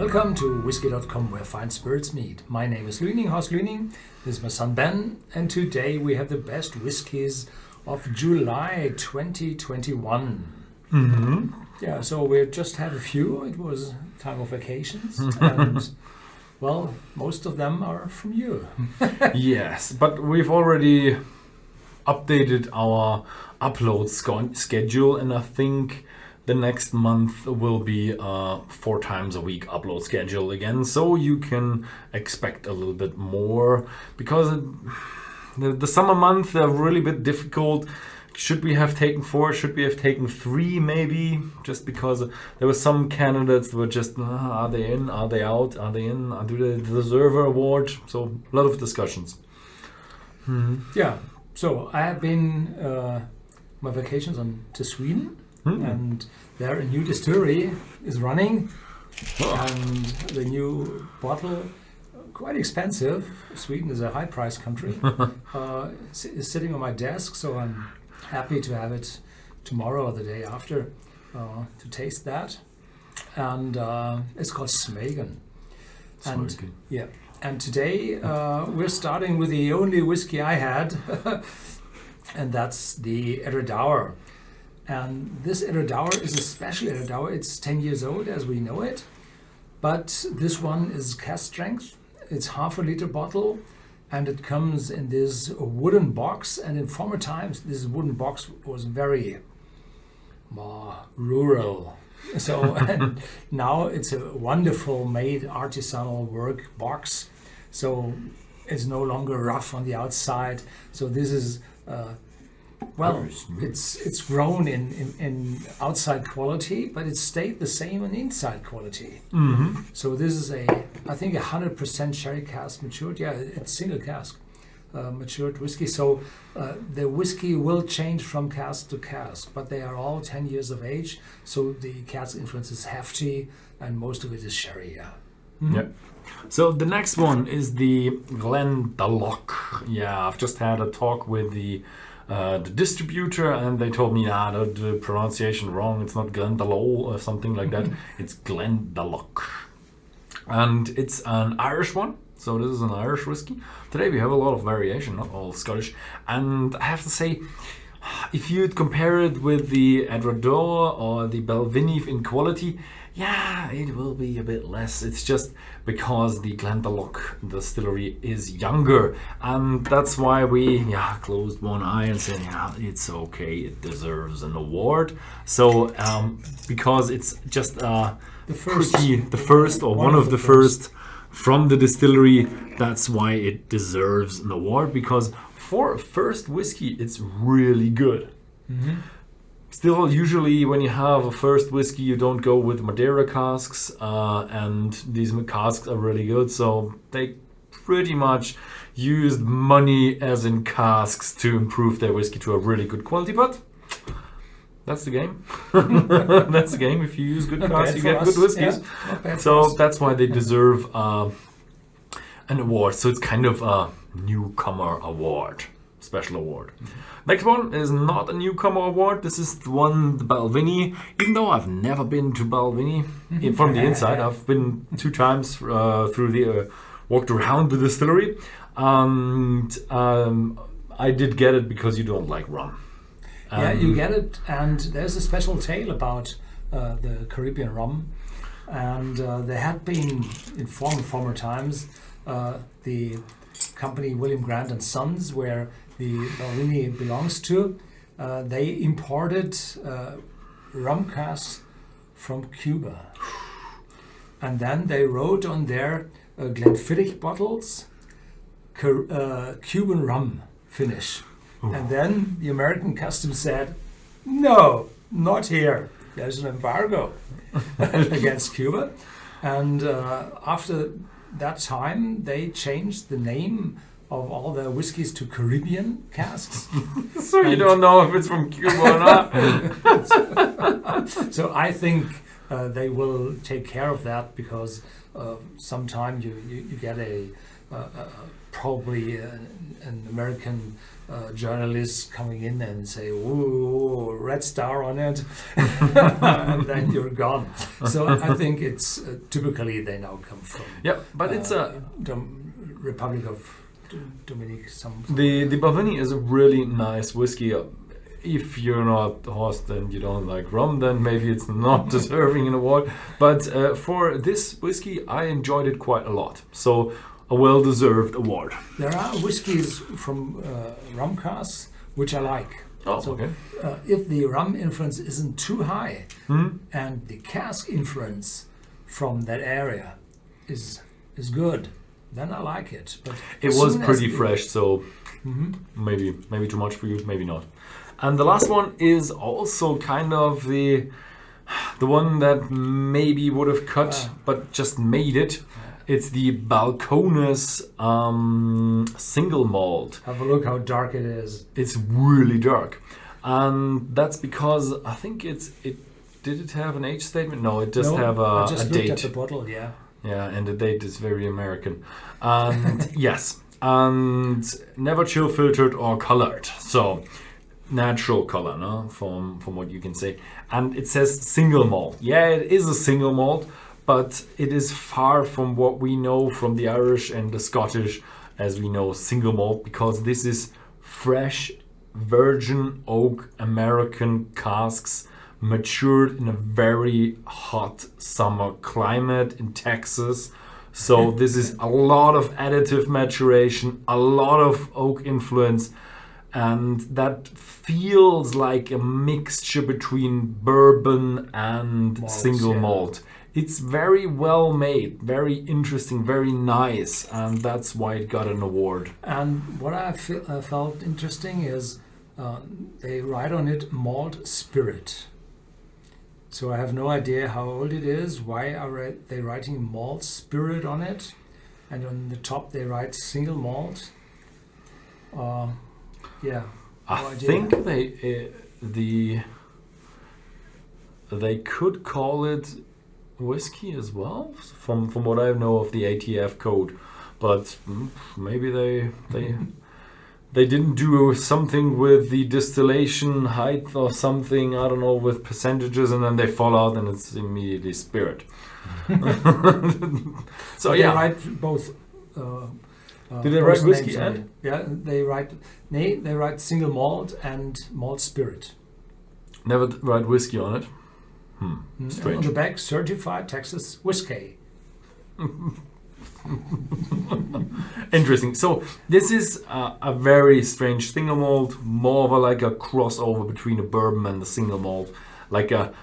Welcome to Whisky.com, where fine spirits meet. My name is Luening, Horst Luening. This is my son Ben, and today we have the best whiskies of July 2021. Mm-hmm. Yeah, so we just had a few. It was time of vacations, and well, most of them are from you. Yes, but we've already updated our upload schedule, and I think the next month will be a 4 times a week upload schedule again, so you can expect a little bit more, because the summer months are really a bit difficult. Should we have taken 4? Should we have taken 3 maybe? Just because there were some candidates that were just, are they in? Are they out? Are they in? Do they deserve an award? So a lot of discussions. Yeah, so I have been my vacations to Sweden. And there a new distillery is running, and the new bottle, quite expensive. Sweden is a high price country. Is sitting on my desk, so I'm happy to have it tomorrow or the day after to taste that. And it's called Smegen. And yeah, and today we're starting with the only whiskey I had, and that's the Edredauer. And this Edredauer is a special Edredauer. It's 10 years old as we know it, but this one is cask strength. It's half a liter bottle, and it comes in this wooden box. And in former times, this wooden box was very rural. So and now it's a wonderful made artisanal work box. So it's no longer rough on the outside. So this is well, it's grown in outside quality, but it stayed the same in inside quality. Mm-hmm. So this is I think 100% sherry cask matured. Yeah, it's single cask matured whiskey. So the whiskey will change from cask to cask, but they are all 10 years of age. So the cask influence is hefty, and most of it is sherry. Yeah. Mm-hmm. Yep. So the next one is the Glendalough. Yeah, I've just had a talk with the distributor, and they told me, the pronunciation wrong. It's not Glendalough or something like that. It's Glendalough, and it's an Irish one. So this is an Irish whiskey. Today we have a lot of variation, not all Scottish. And I have to say, if you'd compare it with the Edredauer or the Balvenie in quality, yeah, it will be a bit less. It's just because the Glendalough distillery is younger, and that's why we closed one eye and said, it's okay, it deserves an award. So because it's just one of the first from the distillery, that's why it deserves an award, because for a first whiskey, it's really good. Mm-hmm. Still, usually when you have a first whiskey, you don't go with Madeira casks, and these casks are really good, so they pretty much used money as in casks to improve their whiskey to a really good quality, but that's the game. That's the game. If you use good casks, you get good whiskeys. Yeah, so that's why they deserve an award. So it's kind of a newcomer award, special award. Mm-hmm. Next one is not a newcomer award. This is the Balvenie. Even though I've never been to Balvenie from the inside, I've been 2 times through the walked around the distillery, and I did get it because you don't like rum. Yeah, you get it, and there's a special tale about the Caribbean rum, and there had been in former times the company William Grant and Sons, where the Balvenie belongs to, they imported rum casks from Cuba, and then they wrote on their Glenfiddich bottles Cuban rum finish. Ooh. And then the American customs said, no, not here. There's an embargo against Cuba. And after that time, they changed the name of all their whiskies to Caribbean casks. So you don't know if it's from Cuba or not. So I think they will take care of that, because sometime you get a probably an American journalist coming in and say, "Ooh, red star on it," and then you're gone. So I think it's typically they now come from. Yeah, but it's a Republic of Dominic. The Balvenie is a really nice whiskey. If you're not Horst and you don't like rum, then maybe it's not deserving an award. But for this whiskey, I enjoyed it quite a lot. So a well-deserved award. There are whiskies from rum casks which I like. Oh, so, okay. If the rum influence isn't too high and the cask influence from that area is good, then I like it. But it was pretty fresh, so maybe too much for you, maybe not. And the last one is also kind of the one that maybe would have cut, but just made it. It's the Balcones single malt. Have a look how dark it is. It's really dark, and that's because I think did it have an age statement? No, it just have I just a looked date. at the bottle, yeah. Yeah, and the date is very American. And yes, and never chill filtered or colored. So natural color, no? From what you can say. And it says single malt. Yeah, it is a single malt, but it is far from what we know from the Irish and the Scottish as we know single malt, because this is fresh virgin oak American casks matured in a very hot summer climate in Texas. So this is a lot of additive maturation, a lot of oak influence, and that feels like a mixture between bourbon and Malts, single yeah. malt. It's very well made, very interesting, very nice, and that's why it got an award. And what I felt interesting is they write on it malt spirit. So I have no idea how old it is. Why are they writing malt spirit on it? And on the top they write single malt. Yeah. I think they could call it whiskey as well, from what I know of the ATF code, but maybe they didn't do something with the distillation height or something, I don't know, with percentages, and then they fall out and it's immediately spirit. So They yeah, write both. Did they write both whiskey names on and? it. Yeah, they write single malt and malt spirit. Never write whiskey on it. On Strange. the back, certified Texas whiskey. Interesting. So this is a very strange single malt, more of like a crossover between a bourbon and a single malt, like a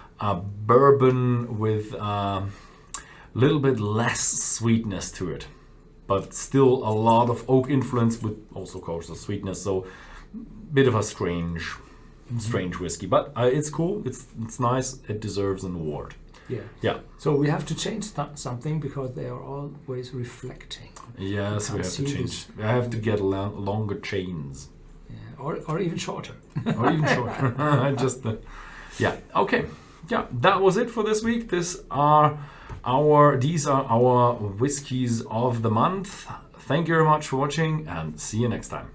bourbon with a little bit less sweetness to it, but still a lot of oak influence with also coastal sweetness. So bit of a strange whiskey, but it's cool. It's nice. It deserves an award. Yeah. Yeah. So we have to change something because they are always reflecting. Yes, we can't have to see change. this. I have to get longer chains. Yeah. Or even shorter. Or even shorter. Just yeah. Okay. Yeah, that was it for this week. These are our whiskeys of the month. Thank you very much for watching, and see you next time.